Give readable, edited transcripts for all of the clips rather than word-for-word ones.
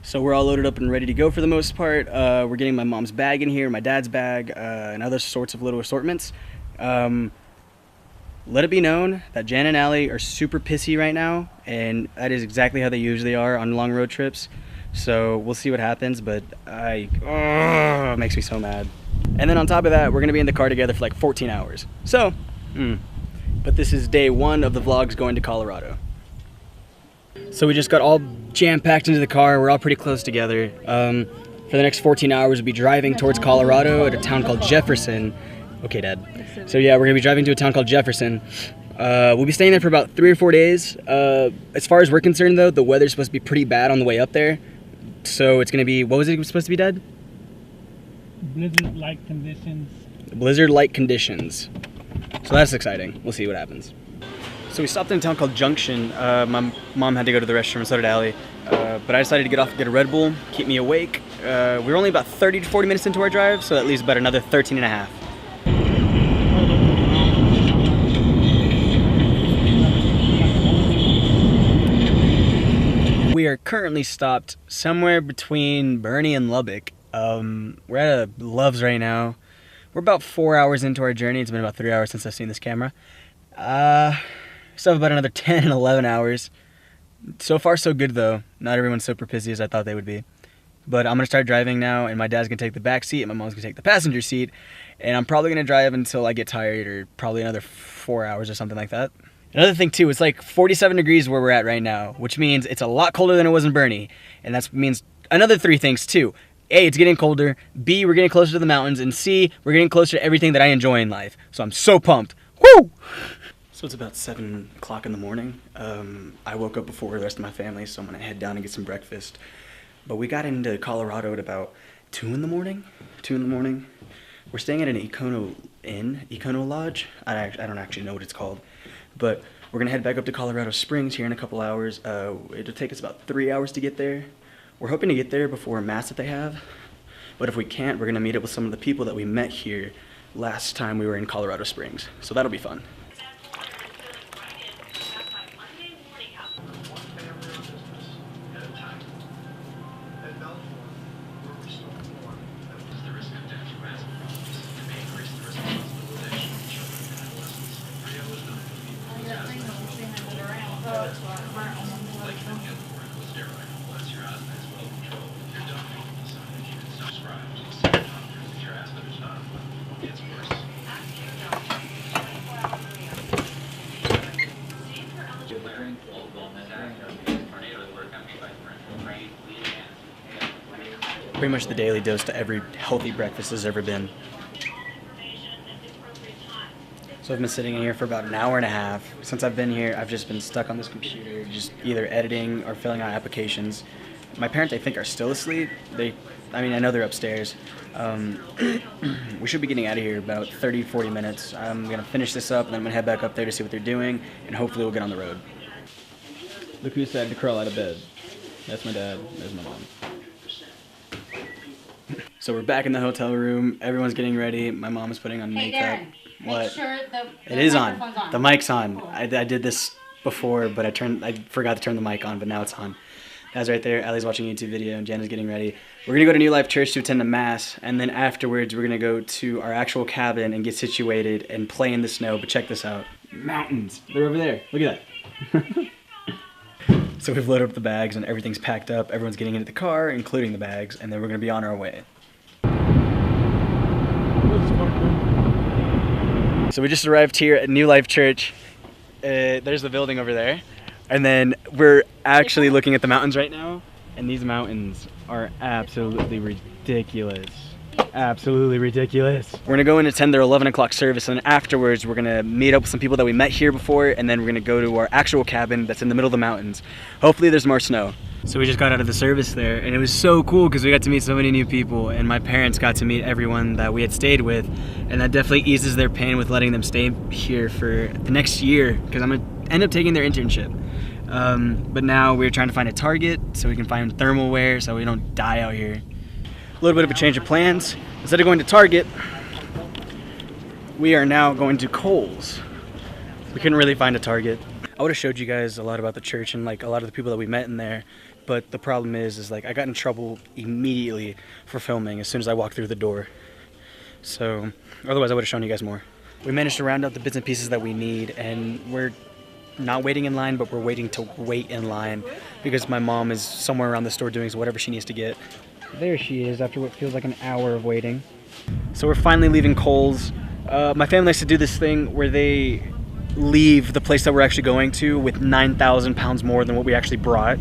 So we're all loaded up and ready to go for the most part. We're getting my mom's bag in here, my dad's bag, and other sorts of little assortments. Let it be known that Jan and Allie are super pissy right now, and that is exactly how they usually are on long road trips. So we'll see what happens, but it makes me so mad. And then on top of that, we're gonna be in the car together for like 14 hours. So, but this is day one of the vlogs going to Colorado. So we just got all jam-packed into the car. We're all pretty close together. For the next 14 hours, we'll be driving towards Colorado at a town called Jefferson. Okay, Dad. So yeah, we're gonna be driving to a town called Jefferson. We'll be staying there for about 3 or 4 days. As far as we're concerned though, the weather's supposed to be pretty bad on the way up there. So it's gonna be, what was it supposed to be, Dad? Blizzard-like conditions. Blizzard-like conditions. So that's exciting. We'll see what happens. So we stopped in a town called Junction. My mom had to go to the restroom, and so did Allie. But I decided to get off and get a Red Bull, keep me awake. We were only about 30 to 40 minutes into our drive, so that leaves about another 13 and a half. We are currently stopped somewhere between Bernie and Lubbock. We're at a Love's right now. We're about 4 hours into our journey. It's been about 3 hours since I've seen this camera. Still have about another 10 and 11 hours. So far so good though. Not everyone's super pissy as I thought they would be. But I'm gonna start driving now, and my dad's gonna take the back seat and my mom's gonna take the passenger seat. And I'm probably gonna drive until I get tired, or probably another 4 hours or something like that. Another thing too, it's like 47 degrees where we're at right now, which means it's a lot colder than it was in Bernie. And that means another 3 things too. A, it's getting colder. B, we're getting closer to the mountains. And C, we're getting closer to everything that I enjoy in life. So I'm so pumped. Woo! So it's about 7 o'clock in the morning. I woke up before the rest of my family, so I'm gonna head down and get some breakfast. But we got into Colorado at about 2 in the morning. 2 in the morning. We're staying at an Econo Lodge. I don't actually know what it's called. But we're gonna head back up to Colorado Springs here in a couple hours. It'll take us about 3 hours to get there. We're hoping to get there before Mass that they have. But if we can't, we're gonna meet up with some of the people that we met here last time we were in Colorado Springs. So that'll be fun. Pretty much the daily dose to every healthy breakfast there's ever been. So I've been sitting in here for about an hour and a half. Since I've been here, I've just been stuck on this computer, just either editing or filling out applications. My parents, I think, are still asleep. I know they're upstairs. We should be getting out of here about 30, 40 minutes. I'm gonna finish this up, and then I'm gonna head back up there to see what they're doing, and hopefully we'll get on the road. Look who decided to crawl out of bed. That's my dad, there's my mom. So we're back in the hotel room. Everyone's getting ready. My mom is putting on makeup. Darren, what? Make sure it is on. The mic's on. I did this before, but I forgot to turn the mic on, but now it's on. That's right there. Allie's watching a YouTube video, and Jenna's getting ready. We're gonna go to New Life Church to attend the Mass, and then afterwards we're gonna go to our actual cabin and get situated and play in the snow. But check this out. Mountains. They're over there. Look at that. So we've loaded up the bags and everything's packed up. Everyone's getting into the car, including the bags, and then we're gonna be on our way. So we just arrived here at New Life Church. There's the building over there. And then we're actually looking at the mountains right now. And these mountains are absolutely ridiculous. Absolutely ridiculous. We're gonna go and attend their 11 o'clock service, and then afterwards we're gonna meet up with some people that we met here before, and then we're gonna go to our actual cabin that's in the middle of the mountains. Hopefully there's more snow. So we just got out of the service there, and it was so cool because we got to meet so many new people, and my parents got to meet everyone that we had stayed with, and that definitely eases their pain with letting them stay here for the next year, because I'm gonna end up taking their internship. But now we're trying to find a Target so we can find thermal wear so we don't die out here. A little bit of a change of plans. Instead of going to Target, we are now going to Kohl's. We couldn't really find a Target. I would have showed you guys a lot about the church and like a lot of the people that we met in there, but the problem is like I got in trouble immediately for filming as soon as I walked through the door. So otherwise I would have shown you guys more. We managed to round out the bits and pieces that we need, and we're not waiting in line, but we're waiting to wait in line because my mom is somewhere around the store doing whatever she needs to get. There she is after what feels like an hour of waiting. So we're finally leaving Kohl's. My family likes to do this thing where they leave the place that we're actually going to with 9,000 pounds more than what we actually brought.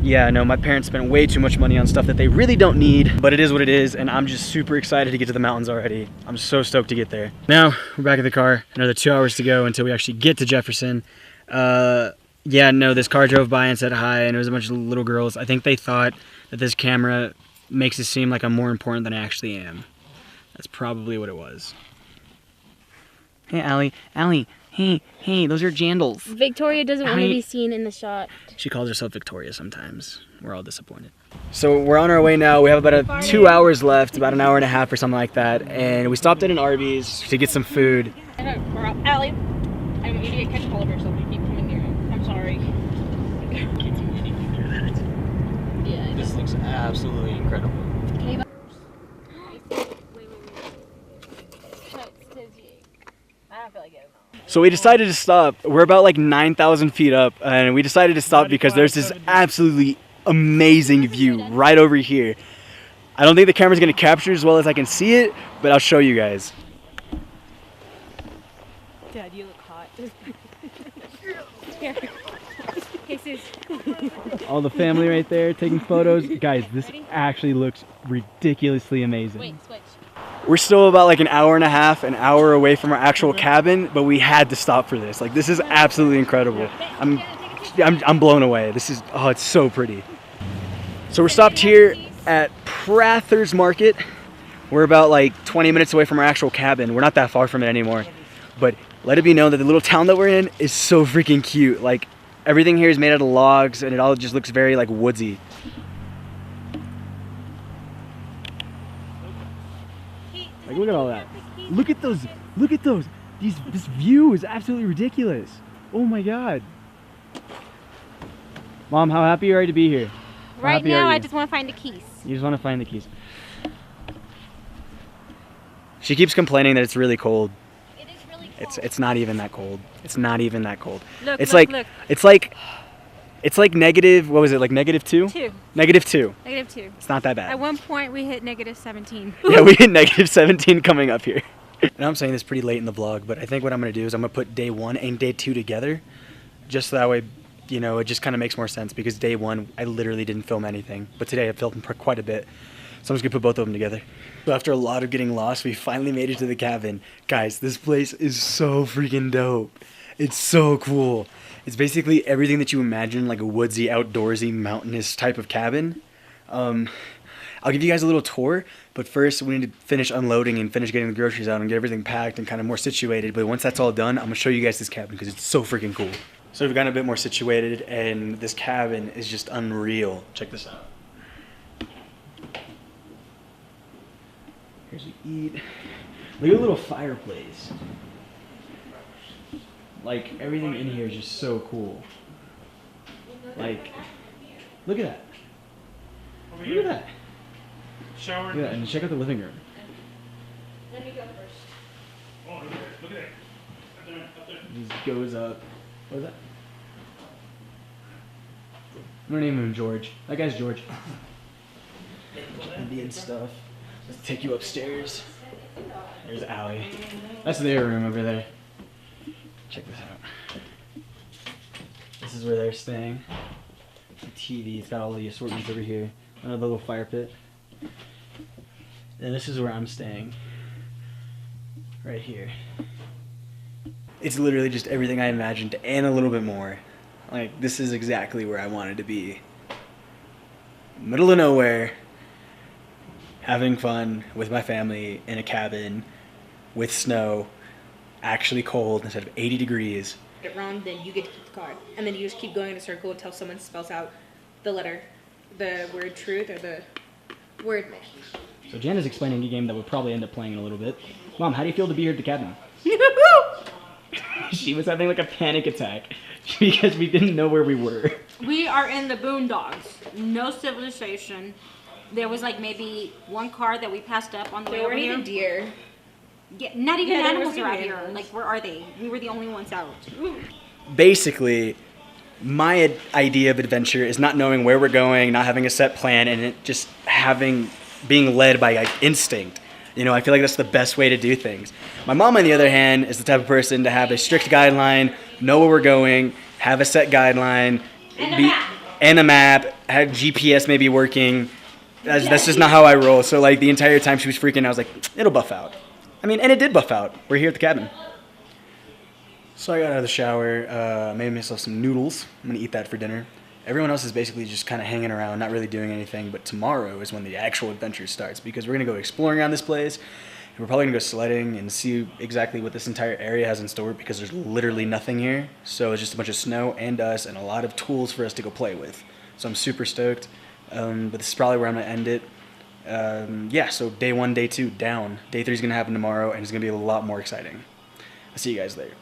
Yeah, no, my parents spent way too much money on stuff that they really don't need, but it is what it is, and I'm just super excited to get to the mountains already. I'm so stoked to get there. Now, we're back in the car. Another 2 hours to go until we actually get to Jefferson. Yeah, no, this car drove by and said hi, and it was a bunch of little girls. I think they thought that this camera makes it seem like I'm more important than I actually am. That's probably what it was. Hey, Allie. Allie. Hey, those are jandals. Victoria doesn't want to be seen in the shot. She calls herself Victoria sometimes. We're all disappointed. So we're on our way now. We have about 2 hours left, about an hour and a half or something like that. And we stopped at an Arby's to get some food. Allie, I want you to get ketchup all over yourself. You keep coming near him. I'm sorry. Yeah. This looks absolutely incredible. I don't feel like it. So we decided to stop. We're about like 9,000 feet up, and we decided to stop because there's this absolutely amazing view right over here. I don't think the camera's gonna capture as well as I can see it, but I'll show you guys. Dad, you look hot. Jesus. All the family right there taking photos. Guys, this actually looks ridiculously amazing. Wait, switch. We're still about like an hour and a half, an hour away from our actual cabin, but we had to stop for this. Like, this is absolutely incredible. I'm blown away. This is, oh, it's so pretty. So we're stopped here at Prather's Market. We're about like 20 minutes away from our actual cabin. We're not that far from it anymore. But let it be known that the little town that we're in is so freaking cute. Like, everything here is made out of logs, and it all just looks very like woodsy. Like, look at all that. Look at those. Look at those. This view is absolutely ridiculous. Oh my God. Mom, how happy are you to be here? Right now, I just want to find the keys. You just want to find the keys. She keeps complaining that it's really cold. It is really cold. It's not even that cold. It's not even that cold. Look, look. It's like negative, what was it, like -2? -2. -2. -2. It's not that bad. At one point, we hit -17. Yeah, we hit -17 coming up here. And I'm saying this pretty late in the vlog, but I think what I'm going to do is I'm going to put day 1 and day 2 together. Just so that way, you know, it just kind of makes more sense, because day 1, I literally didn't film anything. But today I filmed quite a bit. So I'm just going to put both of them together. So after a lot of getting lost, we finally made it to the cabin. Guys, this place is so freaking dope. It's so cool. It's basically everything that you imagine, like a woodsy, outdoorsy, mountainous type of cabin. I'll give you guys a little tour, but first we need to finish unloading and finish getting the groceries out and get everything packed and kind of more situated. But once that's all done, I'm going to show you guys this cabin because it's so freaking cool. So we've gotten a bit more situated, and this cabin is just unreal. Check this out. Here's what we eat. Look at the little fireplace. Like, everything in here is just so cool. Like, look at that. Look at that. Shower. Look at that, and check out the living room. Let me go first. Oh, look at that. Up there, up there. It just goes up. What is that? I'm gonna name him George. That guy's George. Indian stuff. Let's take you upstairs. There's Allie. That's their room over there. Check this out. This is where they're staying. The TV, it's got all the assortments over here. Another little fire pit. And this is where I'm staying. Right here. It's literally just everything I imagined and a little bit more. Like, this is exactly where I wanted to be. Middle of nowhere. Having fun with my family in a cabin with snow. Actually cold instead of 80 degrees. Get it wrong, then you get to keep the card. And then you just keep going in a circle until someone spells out the letter, the word truth, or the word myth. So Jan is explaining a game that we'll probably end up playing in a little bit. Mom, how do you feel to be here at the cabin? She was having like a panic attack because we didn't know where we were. We are in the boondocks. no civilization. There was like maybe one car that we passed up on the way There over weren't here. even deer. Yeah, not even Yeah, there animals wasn't are out even here. animals. Like, where are they? We were the only ones out. Basically, my idea of adventure is not knowing where we're going, not having a set plan, and it just being led by like, instinct. You know, I feel like that's the best way to do things. My mom, on the other hand, is the type of person to have a strict guideline, know where we're going, have a set guideline, and a map, have GPS maybe working. That's just not how I roll. So like the entire time she was freaking, I was like, it'll buff out. I mean, and it did buff out. We're here at the cabin. So I got out of the shower, made myself some noodles. I'm gonna eat that for dinner. Everyone else is basically just kind of hanging around, not really doing anything. But tomorrow is when the actual adventure starts because we're gonna go exploring around this place. And we're probably gonna go sledding and see exactly what this entire area has in store because there's literally nothing here. So it's just a bunch of snow and us and a lot of tools for us to go play with. So I'm super stoked. But this is probably where I'm gonna end it. Yeah, so day 1, day 2, down. Day 3 is gonna happen tomorrow and it's gonna be a lot more exciting. I'll see you guys later.